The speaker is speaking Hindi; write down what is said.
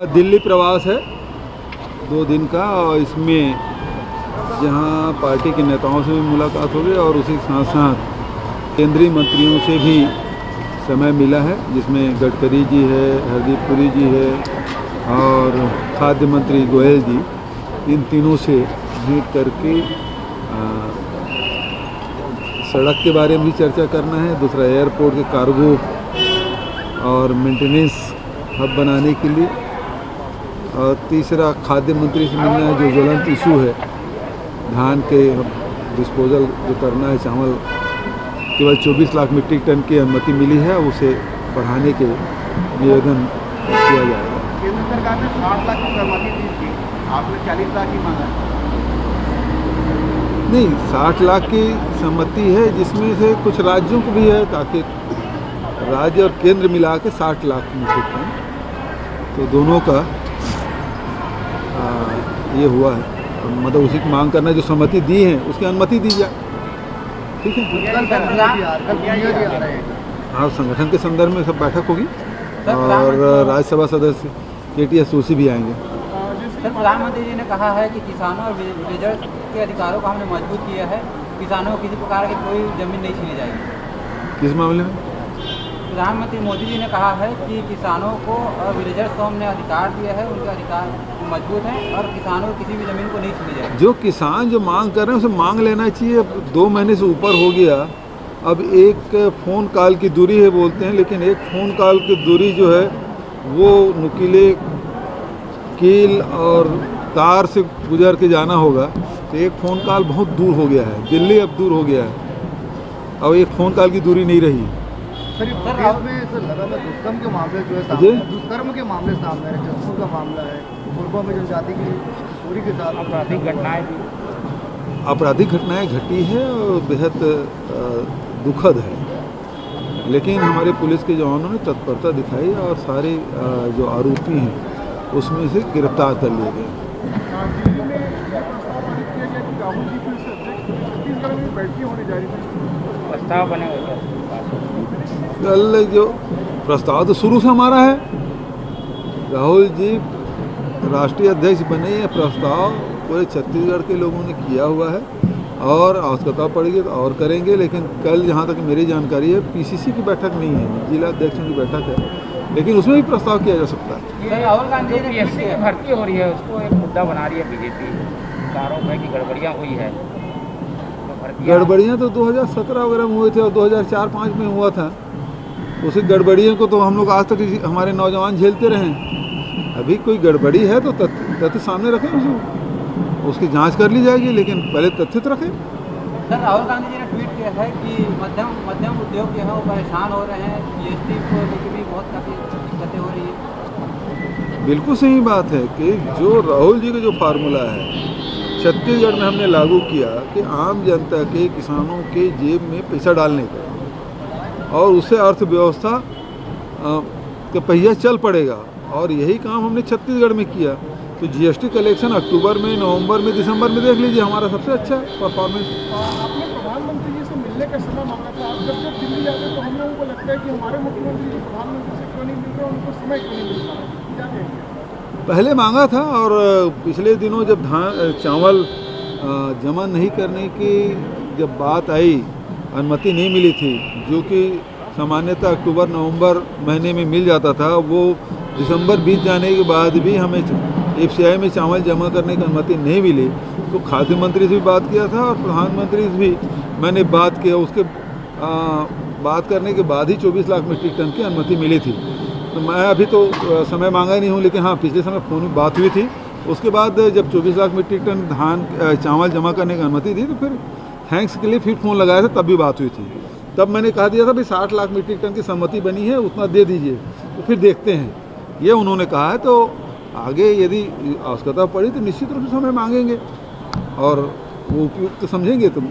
दिल्ली प्रवास है 2 दिन का, और इसमें जहां पार्टी के नेताओं से भी मुलाकात हो गई और उसी के साथ साथ केंद्रीय मंत्रियों से भी समय मिला है, जिसमें गडकरी जी है, हरदीप पुरी जी है और खाद्य मंत्री गोयल जी। इन तीनों से भेंट करके सड़क के बारे में भी चर्चा करना है, दूसरा एयरपोर्ट के कार्गो और मेंटेनेंस हब बनाने के लिए, और तीसरा खाद्य मंत्री से मिलना है जो ज्वलंत इशू है धान के डिस्पोजल जो करना है। चावल केवल 24 लाख मीट्रिक टन की अनुमति मिली है, उसे बढ़ाने के निवेदन किया जाएगा। केंद्र सरकार ने 60 लाख की सहमति दी थी, आपने 40 लाख ही मांगा। नहीं, 60 लाख की सहमति है, जिसमें से कुछ राज्यों को भी है, ताकि राज्य और केंद्र मिला के 60 लाख मीट्रिक टन, तो दोनों का ये हुआ है। मतलब उसी की मांग करना, जो सहमति दी है उसकी अनुमति दी जाए। ठीक है, हाँ, संगठन के संदर्भ में सब बैठक होगी और राज्यसभा सदस्य KTS जोशी भी आएंगे। सर, प्रधानमंत्री जी ने कहा है कि किसानों और विलेजर्स के अधिकारों को हमने मजबूत किया है, किसानों को किसी प्रकार की कोई जमीन नहीं छीनी जाएगी। किस मामले में? प्रधानमंत्री मोदी जी ने कहा है कि किसानों को और विलेजर्स को हमने अधिकार दिया है, उनके अधिकार मजबूत हैं और किसानों को किसी भी ज़मीन को नहीं छीनी जाएगी। जो किसान जो मांग कर रहे हैं उसे मांग लेना चाहिए। अब 2 महीने से ऊपर हो गया, अब एक फ़ोन कॉल की दूरी है बोलते हैं, लेकिन एक फ़ोन कॉल की दूरी जो है वो नुकीले कील और तार से गुजर के जाना होगा, तो एक फ़ोन कॉल बहुत दूर हो गया है। दिल्ली अब दूर हो गया है, अब एक फ़ोन कॉल की दूरी नहीं रही। सर, प्रदेश में लगातार दुष्कर्म के मामले जो है सामने, दुष्कर्म के मामले सामने है, जसूर का मामला है, पूर्व में जनजाति की चोरी के साथ आपराधिक घटनाएं घटी है और बेहद दुखद है, लेकिन हमारे पुलिस के जवानों ने तत्परता दिखाई और सारे जो आरोपी हैं उसमें से गिरफ्तार कर लिए गए। प्रस्ताव बने हुए, कल जो प्रस्ताव तो शुरू से हमारा है, राहुल जी राष्ट्रीय अध्यक्ष बने, ये प्रस्ताव पूरे छत्तीसगढ़ के लोगों ने किया हुआ है और आवश्यकता पड़ेगी तो और करेंगे। लेकिन कल जहाँ तक मेरी जानकारी है PCC की बैठक नहीं है, जिला अध्यक्षों की बैठक है, लेकिन उसमें भी प्रस्ताव किया जा सकता है। राहुल गांधी ने PSC की भर्ती हो रही है, उसको एक मुद्दा बना रही है बीजेपी, आरोप है कि गड़बड़ियाँ हुई है। गड़बड़ियाँ तो 2017 वगैरह में हुए थे और 2004-5 में हुआ था। उसी गड़बड़ियों को तो हम लोग आज तक हमारे नौजवान झेलते रहे। अभी कोई गड़बड़ी है तो तथ्य सामने रखें, उसकी जांच कर ली जाएगी, लेकिन पहले तथ्य तो रखें। सर, राहुल गांधी जी ने ट्वीट किया है कि मध्यम उद्योग जो है वो परेशान हो रहे हैं, GST को लेकर भी बहुत काफ़ी दिक्कतें हो रही है। बिल्कुल सही बात है कि जो राहुल जी का जो फार्मूला है छत्तीसगढ़ में हमने लागू किया कि आम जनता के, किसानों के जेब में पैसा डालने का, और उससे अर्थव्यवस्था का पहिया चल पड़ेगा, और यही काम हमने छत्तीसगढ़ में किया। तो GST कलेक्शन अक्टूबर में, नवंबर में, दिसंबर में देख लीजिए हमारा सबसे अच्छा परफॉर्मेंस। आपने प्रधानमंत्री जी से मिलने का समय मांगा था, आप जब दिल्ली जाते तो हम लोगों को लगता है कि हमारे मुख्यमंत्री जी प्रधानमंत्री से क्यों नहीं मिल रहे, उनको समय क्यों नहीं मिल रहा? पहले मांगा था, और पिछले दिनों जब चावल जमा नहीं करने की जब बात आई, अनुमति नहीं मिली थी, जो कि सामान्यतः अक्टूबर नवंबर महीने में मिल जाता था, वो दिसंबर बीत जाने के बाद भी हमें FCI में चावल जमा करने की अनुमति नहीं मिली। तो खाद्य मंत्री से भी बात किया था और प्रधानमंत्री से भी मैंने बात किया, उसके बात करने के बाद ही 24 लाख मीट्रिक टन की अनुमति मिली थी। तो मैं अभी तो समय मांगा नहीं हूँ, लेकिन हाँ, पिछले समय फ़ोन में बात हुई थी। उसके बाद जब 24 लाख मीट्रिक टन चावल जमा करने की अनुमति दी, तो फिर थैंक्स के लिए फिर फ़ोन लगाया था, तब भी बात हुई थी। तब मैंने कहा दिया था भाई 60 लाख मीट्रिक टन की सहमति बनी है, उतना दे दीजिए, तो फिर देखते हैं, ये उन्होंने कहा है। तो आगे यदि आवश्यकता पड़ी तो निश्चित रूप से समय मांगेंगे और वो उपयुक्त समझेंगे तो